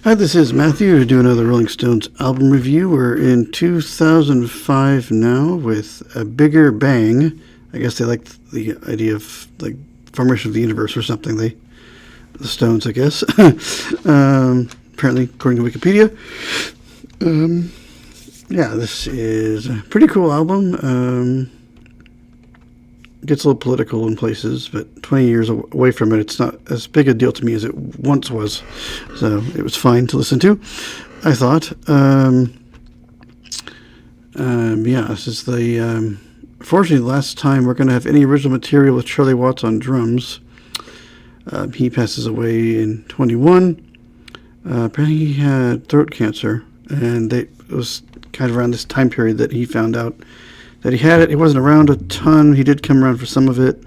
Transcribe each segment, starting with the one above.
Hi, this is Matthew to do another Rolling Stones album review. We're in 2005 now with A Bigger Bang. I guess they liked the idea of like formation of the universe or something. The Stones, I guess. Apparently, according to Wikipedia. Yeah, this is a pretty cool album. Gets a little political in places, but 20 years away from it, it's not as big a deal to me as it once was. So it was fine to listen to, I thought. Yeah, this is the... fortunately, the last time we're going to have any original material with Charlie Watts on drums. He passes away in 21. Apparently he had throat cancer, and it was kind of around this time period that he found out that he had it. He wasn't around a ton. He did come around for some of it.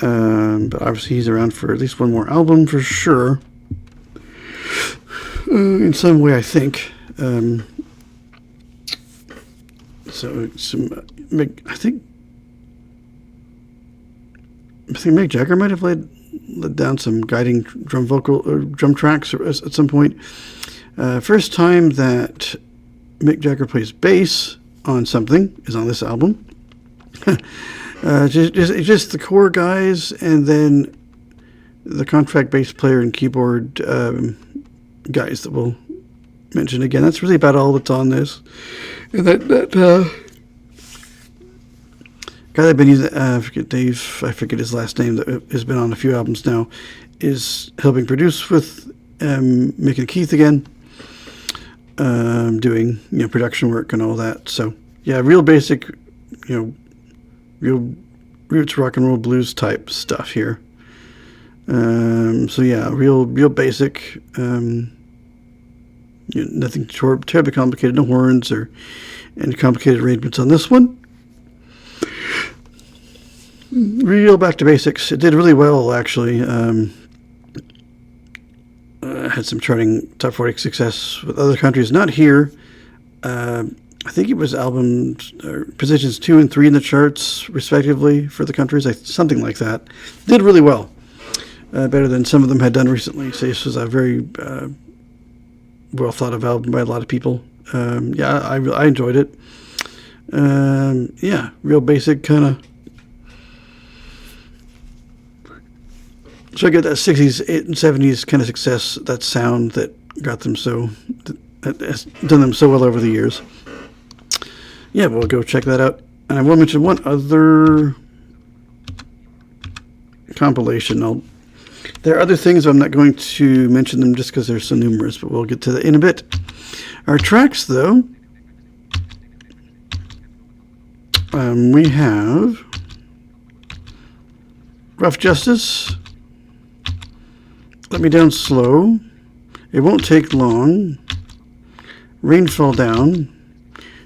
But obviously he's around for at least one more album for sure. In some way, I think. I think Mick Jagger might have laid down some guiding drum tracks at some point. First time that Mick Jagger plays bass on something is on this album. just the core guys, and then the contract bass player and keyboard guys that we'll mention again. That's really about all that's on this. And that guy that I've been using, I forget his last name, that has been on a few albums now, is helping produce with Mick and Keith again. Doing production work and all that. So yeah, real basic, real roots rock and roll blues type stuff here. So yeah, real basic. Nothing terribly complicated. No horns or any complicated arrangements on this one. Real back to basics. It did really well actually. Had some charting top 40 success with other countries, not here. I think it was positions 2 and 3 in the charts, respectively, for the countries, something like that. Did really well, better than some of them had done recently. So this was a very well thought of album by a lot of people. Yeah, I enjoyed it. Yeah, real basic kind of. So I get that 60s and 70s kind of success, that sound that got them that has done them so well over the years. Yeah, we'll go check that out. And I will mention one other compilation. There are other things, but I'm not going to mention them just because they're so numerous, but we'll get to that in a bit. Our tracks, though, we have Rough Justice, Let Me Down Slow, It Won't Take Long, Rain Fall Down,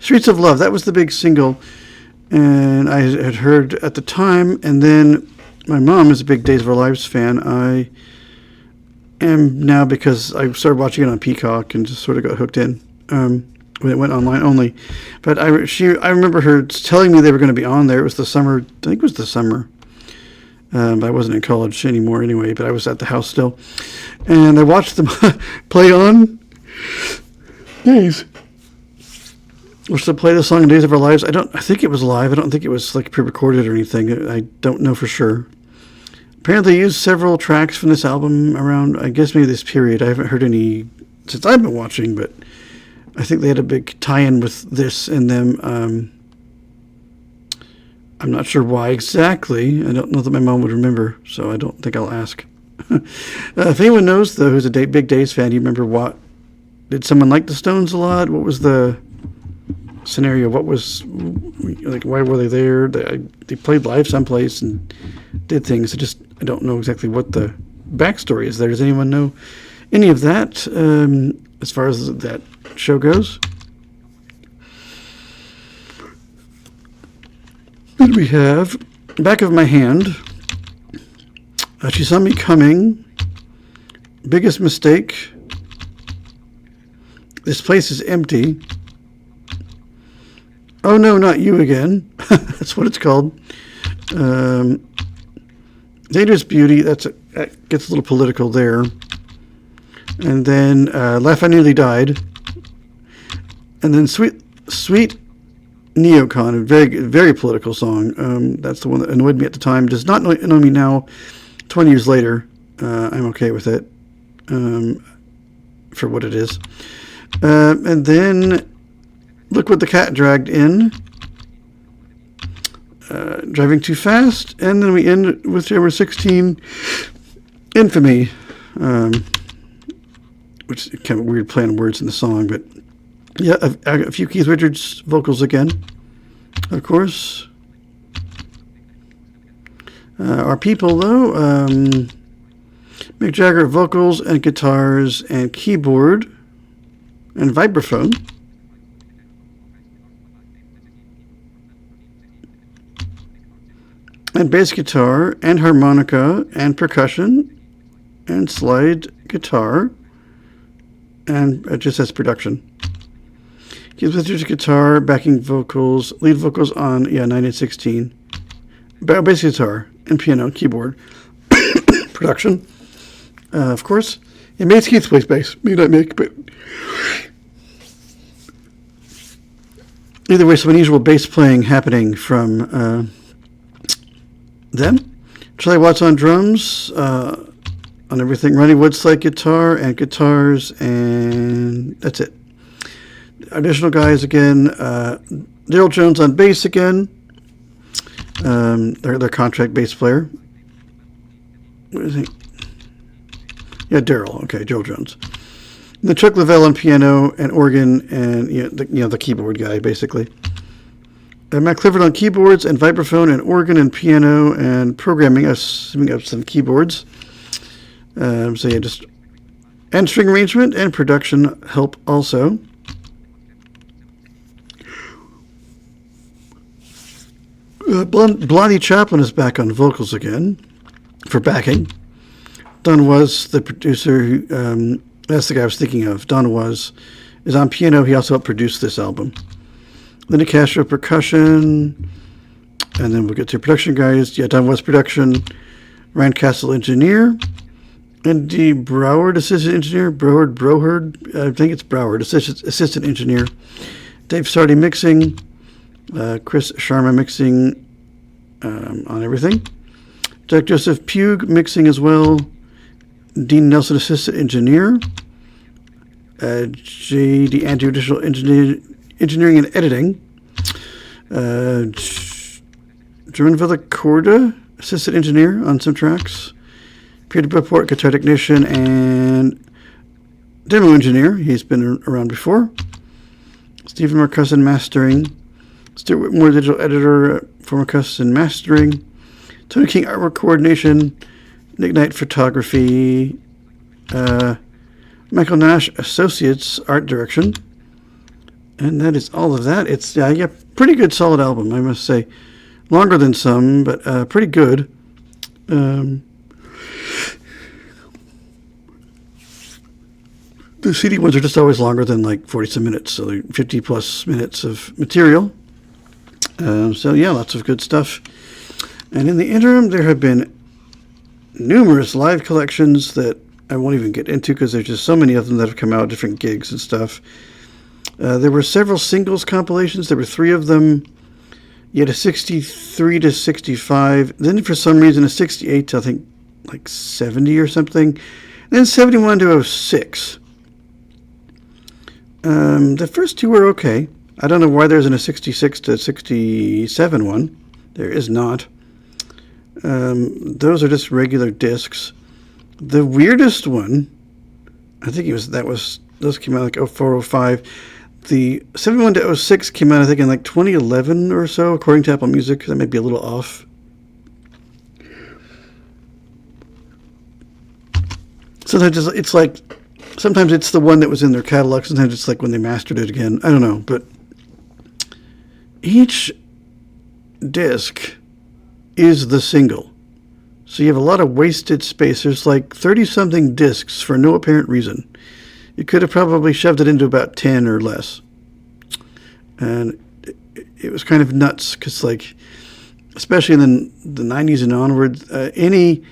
Streets of Love. That was the big single, and I had heard at the time, and then my mom is a big Days of Our Lives fan. I am now because I started watching it on Peacock and just sort of got hooked in when it went online only. But I remember her telling me they were going to be on there. It was the summer, I think it was the summer. But I wasn't in college anymore anyway, but I was at the house still. And I watched them play on Days. Which to play the song Days of Our Lives. I think it was live. I don't think it was like pre-recorded or anything. I don't know for sure. Apparently they used several tracks from this album around, I guess maybe this period. I haven't heard any since I've been watching, but I think they had a big tie-in with this and them. I'm not sure why exactly. I don't know that my mom would remember, so I don't think I'll ask. If anyone knows, though, who's a big Days fan, do you remember what? Did someone like the Stones a lot? What was the scenario? What was, like, why were they there? They played live someplace and did things. I don't know exactly what the backstory is there. Does anyone know any of that as far as that show goes? Then we have Back of My Hand, She Saw Me Coming, Biggest Mistake, This Place Is Empty, Oh No, Not You Again, that's what it's called, Dangerous Beauty, that gets a little political there, And then Laugh I Nearly Died. And then Sweet Neocon, a very political song. That's the one that annoyed me at the time. Does not annoy me now, 20 years later. I'm okay with it for what it is. And then Look What the Cat Dragged In. Driving Too Fast. And then we end with number 16, Infamy. Which is kind of a weird play on words in the song, but yeah, a few Keith Richards vocals again, of course. Our people, though, Mick Jagger vocals and guitars and keyboard and vibraphone. And bass guitar and harmonica and percussion and slide guitar. And it just says production. Keith Richards guitar, backing vocals, lead vocals on 1916. Bass guitar and piano, keyboard, production. Of course, it made Keith plays bass. Me not make, but either way, some unusual bass playing happening from them. Charlie Watts on drums. On everything, Ronnie Woodslide guitar and guitars, and that's it. Additional guys again, Daryl Jones on bass again, their contract bass player. What is he? Yeah, Daryl. Okay, Daryl Jones. And then Chuck Leavell on piano and organ, and the keyboard guy basically. Matt Clifford on keyboards and vibraphone and organ and piano and programming, assuming up some keyboards. Just and string arrangement and production help also. Blondie Chaplin is back on vocals again for backing. Don Was, the producer, that's the guy I was thinking of. Don Was is on piano. He also helped produce this album. Linda Castro percussion, and then we'll get to production guys. Yeah, Don Was production. Ryan Castle engineer. Andy Broward, assistant engineer. Brohard, I think it's Broward, assistant engineer. Dave Sardi mixing. Chris Sharma mixing on everything. Jack Joseph Pugh mixing as well. Dean Nelson, assistant engineer. J.D. Andrew, additional engineering and editing. German Villacorda, assistant engineer on some tracks. Peter Beport, guitar technician and demo engineer. He's been around before. Stephen Marcusson, mastering. Stuart Whitmore, digital editor for Marcusson mastering. Tony King, artwork coordination. Nick Knight, photography. Michael Nash, associates, art direction. And that is all of that. It's pretty good, solid album, I must say. Longer than some, but pretty good. The CD ones are just always longer than like 40-some minutes, so they're 50-plus minutes of material. Lots of good stuff. And in the interim, there have been numerous live collections that I won't even get into because there's just so many of them that have come out, different gigs and stuff. There were several singles compilations. There were 3 of them. You had a 63 to 65. Then for some reason a 68 to I think like 70 or something. And then 71 to 06. The first 2 were okay. I don't know why there isn't a 66 to 67 one. There is not. Those are just regular discs. The weirdest one, I think those came out like 04, 05. The 71 to 06 came out, I think, in like 2011 or so, according to Apple Music. That might be a little off. Sometimes it's the one that was in their catalog. Sometimes it's like when they mastered it again. I don't know, but each disc is the single. So you have a lot of wasted space. There's like 30-something discs for no apparent reason. You could have probably shoved it into about 10 or less. And it was kind of nuts because, like, especially in the 90s and onward, any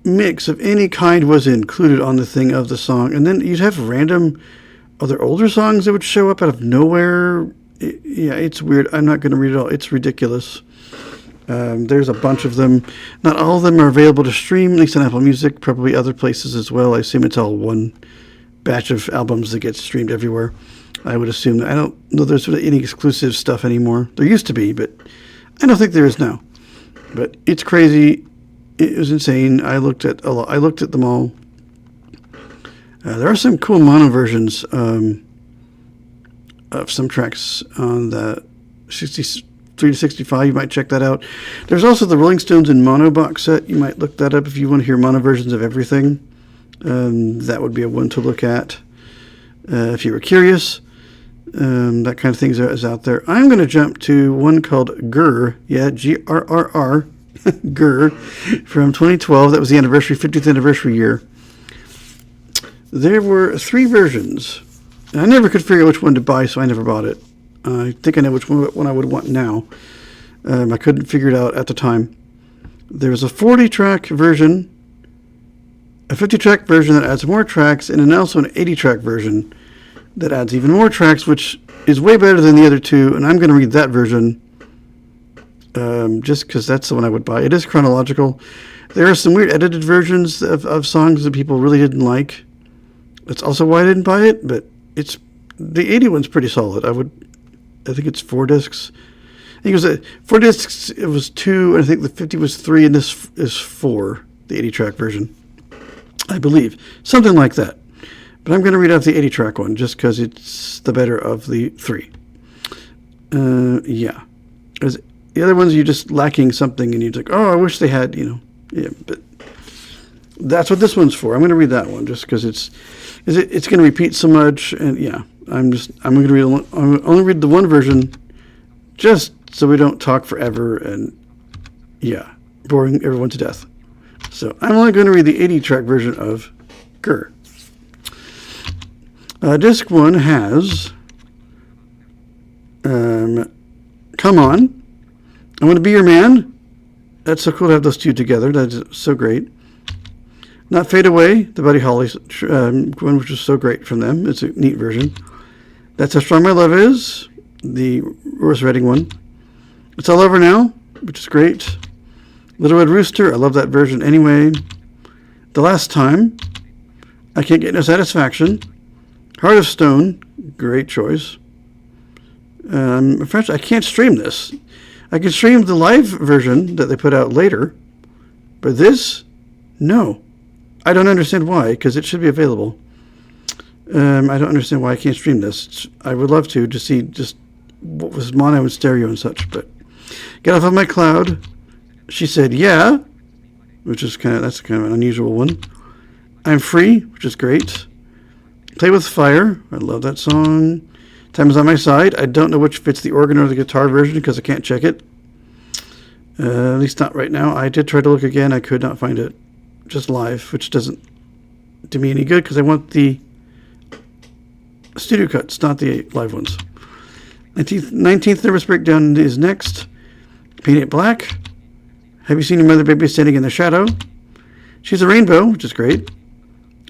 mix of any kind was included on the thing of the song. And then you'd have random other older songs that would show up out of nowhere. Yeah, it's weird. I'm not going to read it all. It's ridiculous. There's a bunch of them. Not all of them are available to stream, at least on Apple Music, probably other places as well. I assume it's all one batch of albums that gets streamed everywhere. I would assume that. I don't know there's any exclusive stuff anymore. There used to be, but I don't think there is now. But it's crazy. It was insane. I looked at them all. There are some cool mono versions of some tracks on the 63 to 65. You might check that out. There's also the Rolling Stones in mono box set. You might look that up if you want to hear mono versions of everything. That would be a one to look at if you were curious. That kind of thing is out there. I'm going to jump to one called Grrr. Yeah, Grrr. Grrr from 2012. That was the 50th anniversary year. There were 3 versions. And I never could figure out which one to buy, so I never bought it. I think I know which one I would want now. I couldn't figure it out at the time. There's a 40-track version, a 50-track version that adds more tracks, and then also an 80-track version that adds even more tracks, which is way better than the other two, and I'm going to read that version just because that's the one I would buy. It is chronological. There are some weird edited versions of songs that people really didn't like. That's also why I didn't buy it, but it's the 80 one's pretty solid. I think it's 4 discs. I think it was 4 discs. It was 2, and I think the 50 was 3, and this is 4, the 80-track version, I believe, something like that. But I'm going to read out the 80-track one just because it's the better of the 3. Yeah. Because the other ones, you're just lacking something, and you're like, oh, I wish they had, Yeah, but that's what this one's for. I'm going to read that one just because it's going to repeat so much, and yeah, I'm going to only read the one version just so we don't talk forever and, yeah, boring everyone to death. So I'm only going to read the 80-track version of Grrr. Disc 1 has Come On, I Want to Be Your Man. That's so cool to have those two together. That's so great. Not Fade Away, the Buddy Holly one, which was so great from them. It's a neat version. That's How Strong My Love Is, the Royce Redding one. It's All Over Now, which is great. Little Red Rooster, I love that version anyway. The Last Time, I Can't Get No Satisfaction. Heart of Stone, great choice. French, I can't stream this. I can stream the live version that they put out later, but this, no. I don't understand why, because it should be available. I don't understand why I can't stream this. I would love to see just what was mono and stereo and such, but Get Off of My Cloud. She Said Yeah, which is that's kind of an unusual one. I'm Free, which is great. Play With Fire, I love that song. Time Is On My Side, I don't know which fits the organ or the guitar version because I can't check it. At least not right now. I did try to look again, I could not find it. Just live, which doesn't do me any good because I want the studio cuts, not the live ones. 19th Nervous Breakdown is next. Paint It Black. Have You Seen Your Mother Baby Standing in the Shadow? She's a Rainbow, which is great.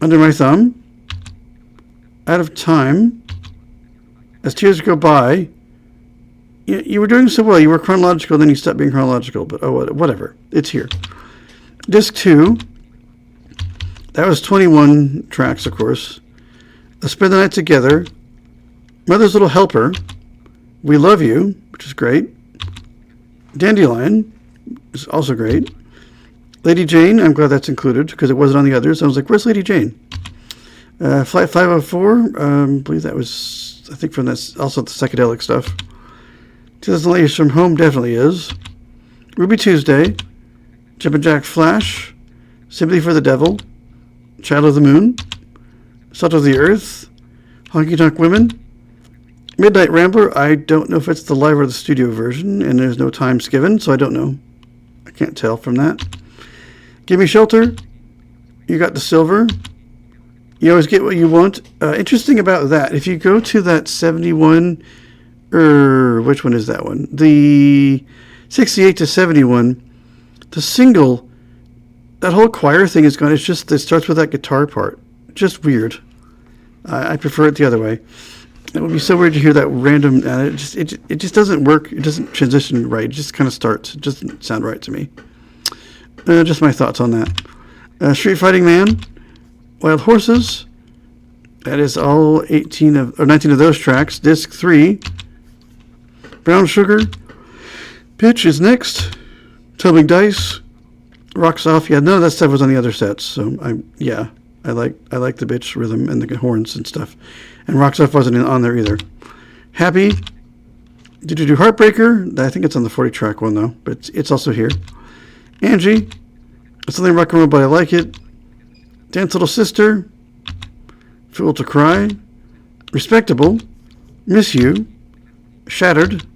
Under My Thumb. Out of Time. As Tears Go By. You were doing so well. You were chronological, then you stopped being chronological, but oh, whatever. It's here. Disc 2. That was 21 tracks, of course. Let's Spend the Night Together. Mother's Little Helper. We Love You, which is great. Dandelion is also great. Lady Jane, I'm glad that's included because it wasn't on the others. I was like, where's Lady Jane? Flight 504, I believe that was, I think from this, also the psychedelic stuff. 2000 Letters From Home definitely is. Ruby Tuesday. Jumpin' Jack Flash. Sympathy for the Devil. Child of the Moon. Salt of the Earth. Honky Tonk Women. Midnight Rambler, I don't know if it's the live or the studio version, and there's no times given, so I don't know. I can't tell from that. Give Me Shelter. You Got the Silver. You Always Get What You Want. Interesting about that, if you go to that 71, which one is that one? The 68 to 71, the single that whole choir thing is gone. It starts with that guitar part. Just weird. I prefer it the other way. It would be so weird to hear that random. It just doesn't work. It doesn't transition right. It just kind of starts. It doesn't sound right to me. Just my thoughts on that. Street Fighting Man, Wild Horses. That is all 19 of those tracks. Disc 3. Brown Sugar. Pitch is next. Tumbling Dice. Rocks Off. Yeah, none of that stuff was on the other sets. So I like the bitch rhythm and the horns and stuff. And Rocks Off wasn't on there either. Happy. Did you do Heartbreaker? I think it's on the 40 track one though, but it's also here. Angie. It's something rock and roll, but I like it. Dance Little Sister. Fool to Cry. Respectable. Miss You. Shattered.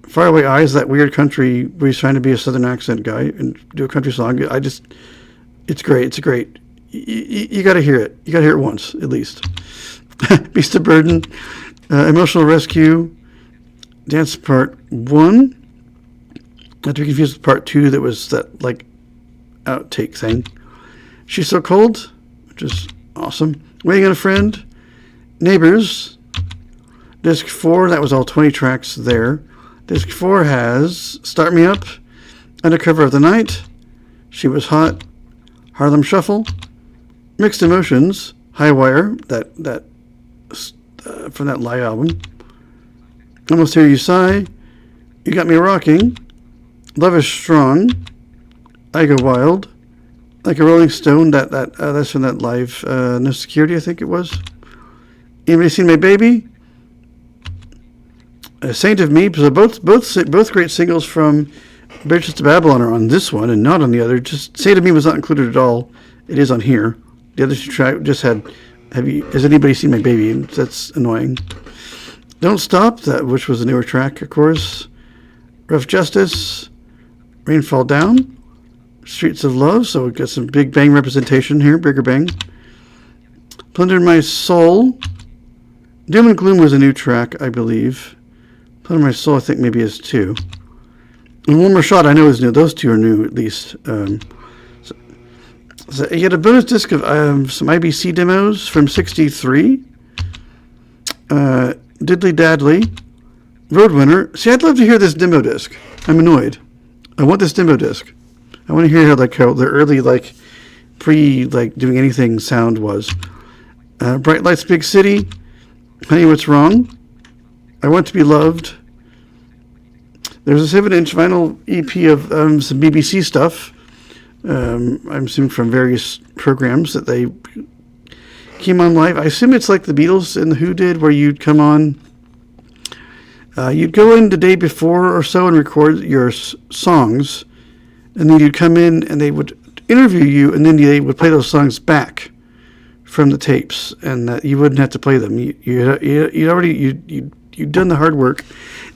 Faraway Eyes, that weird country where he's trying to be a southern accent guy and do a country song. It's great. It's great. You got to hear it. You got to hear it once, at least. Beast of Burden. Emotional Rescue. Dance Part 1. Not to be confused with Part 2 that was that, like, outtake thing. She's So Cold, which is awesome. Waiting on a Friend. Neighbors. Disc 4, that was all 20 tracks there. Disc 4 has Start Me Up, Undercover of the Night, She Was Hot, Harlem Shuffle, Mixed Emotions, High Wire, that from that live album, Almost Hear You Sigh, You Got Me Rocking, Love Is Strong, I Go Wild, Like a Rolling Stone, that's from that live No Security, I think it was. Anybody seen My Baby? Saint of Me, so both great singles from Bridges to Babylon are on this one and not on the other. Just Saint of Me was not included at all. It is on here. The other two tracks just had. Has anybody seen My Baby? That's annoying. Don't Stop, which was a newer track, of course. Rough Justice, Rain Fall Down, Streets of Love. So we've got some Big Bang representation here, Bigger Bang. Plunder My Soul. Doom and Gloom was a new track, I believe. Plunder My Soul, I think maybe is 2. And One More Shot, I know is new. Those two are new, at least. So you get a bonus disc of some IBC demos from 63. Diddly Dadly. Roadwinner. See, I'd love to hear this demo disc. I'm annoyed. I want this demo disc. I want to hear how the early, doing anything sound was. Bright Lights, Big City. Honey, What's Wrong? I Want to Be Loved. There's a 7-inch vinyl EP of some BBC stuff. I'm assuming from various programs that they came on live. I assume it's like the Beatles and the Who did, where you'd come on. You'd go in the day before or so and record your songs, and then you'd come in and they would interview you, and then they would play those songs back from the tapes, and that you wouldn't have to play them. You'd done the hard work.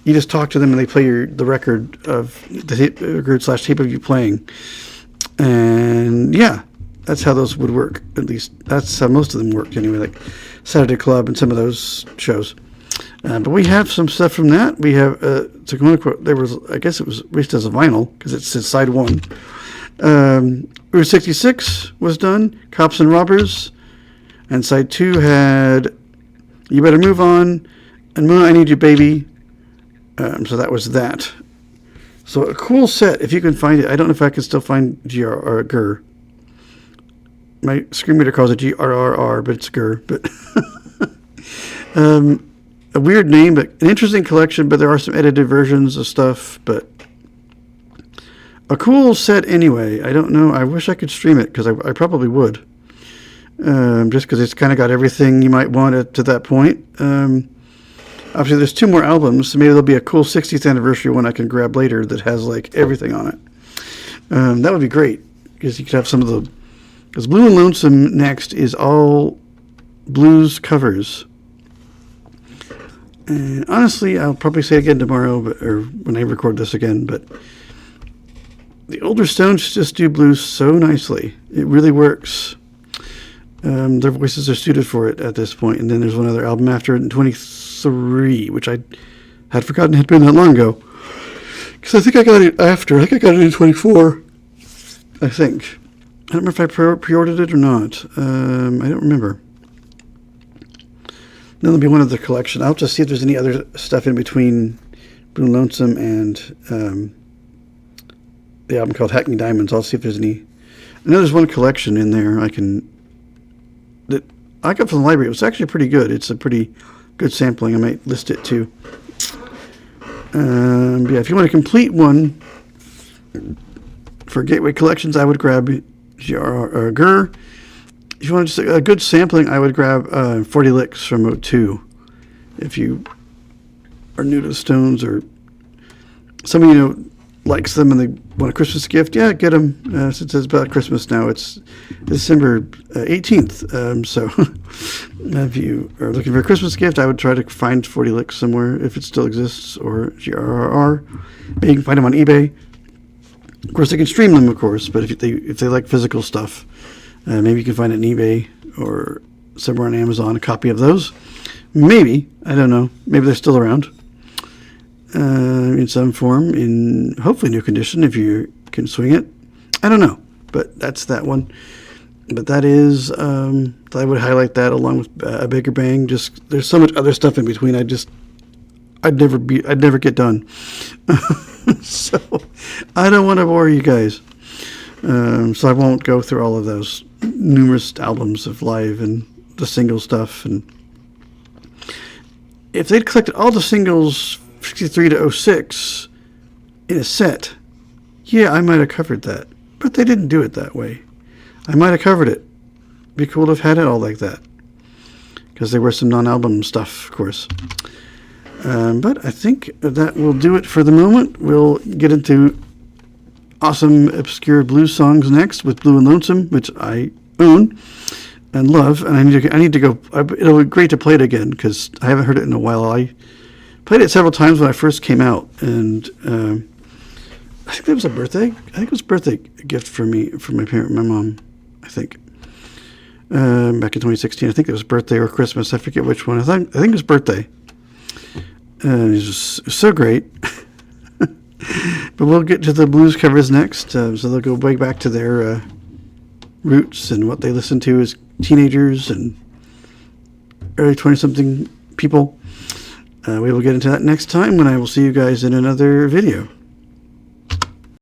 You just talk to them, and they play the record of the record/tape of you playing. And yeah, that's how those would work. At least that's how most of them worked anyway, like Saturday Club and some of those shows. But we have some stuff from that. We have there was, I guess it was released as a vinyl because it's side 1. Route 66 was done. Cops and Robbers, and side 2 had You Better Move On and Moon, I Need You Baby. So that was that. So a cool set, if you can find it. I don't know if I can still find GR. My screen reader calls it GRRR, but it's GR. But a weird name, but an interesting collection. But there are some edited versions of stuff. But a cool set anyway. I don't know. I wish I could stream it because I probably would. Just because it's kind of got everything you might want to that point. Obviously, there's 2 more albums, so maybe there'll be a cool 60th anniversary one I can grab later that has like everything on it. That would be great because you could have some of the. Because Blue and Lonesome next is all blues covers. And honestly, I'll probably say it again tomorrow, or when I record this again. But the older Stones just do blues so nicely; it really works. Their voices are suited for it at this point. And then there's one other album after it in 23, which I had forgotten had been that long ago. Because I think I got it after. I think I got it in 24. I think. I don't remember if I pre-ordered it or not. I don't remember. Then there'll be one of the collection. I'll just see if there's any other stuff in between Blue and Lonesome and the album called Hackney Diamonds. I'll see if there's any. I know there's one collection in there that I got from the library. It was actually pretty good. It's a pretty good sampling. I might list it too. Yeah, if you want a complete one for Gateway Collections, I would grab Gurr. If you want just a good sampling, I would grab 40 Licks from O2. If you are new to the Stones or somebody you know likes them and they want a Christmas gift, yeah, get them. Since it's about Christmas now, it's December 18th. So if you are looking for a Christmas gift, I would try to find 40 Licks somewhere if it still exists, or GRRR. Maybe you can find them on eBay. Of course, they can stream them, of course, but if they like physical stuff, maybe you can find it on eBay or somewhere on Amazon, a copy of those. Maybe. I don't know. Maybe they're still around in some form, in hopefully new condition if you can swing it. I don't know. But that's that one. But that is, I would highlight that along with A Bigger Bang. Just, there's so much other stuff in between. I'd never get done. So I don't want to bore you guys. So I won't go through all of those numerous albums of live and the single stuff. And if they'd collected all the singles 63 to 06 in a set, yeah, I might have covered that. But they didn't do it that way. I might have covered it. Be cool to have had it all like that. Because there were some non-album stuff, of course. But I think that will do it for the moment. We'll get into awesome obscure blues songs next with Blue and Lonesome, which I own and love. And I need to go. It'll be great to play it again because I haven't heard it in a while. I played it several times when I first came out, and I think that was a birthday. I think it was a birthday gift for me, from my mom. I think back in 2016. I think it was birthday or Christmas. I forget which one. I think it was birthday. It was so great. But we'll get to the blues covers next. So they'll go way back to their roots and what they listened to as teenagers and early 20-something people. We will get into that next time when I will see you guys in another video.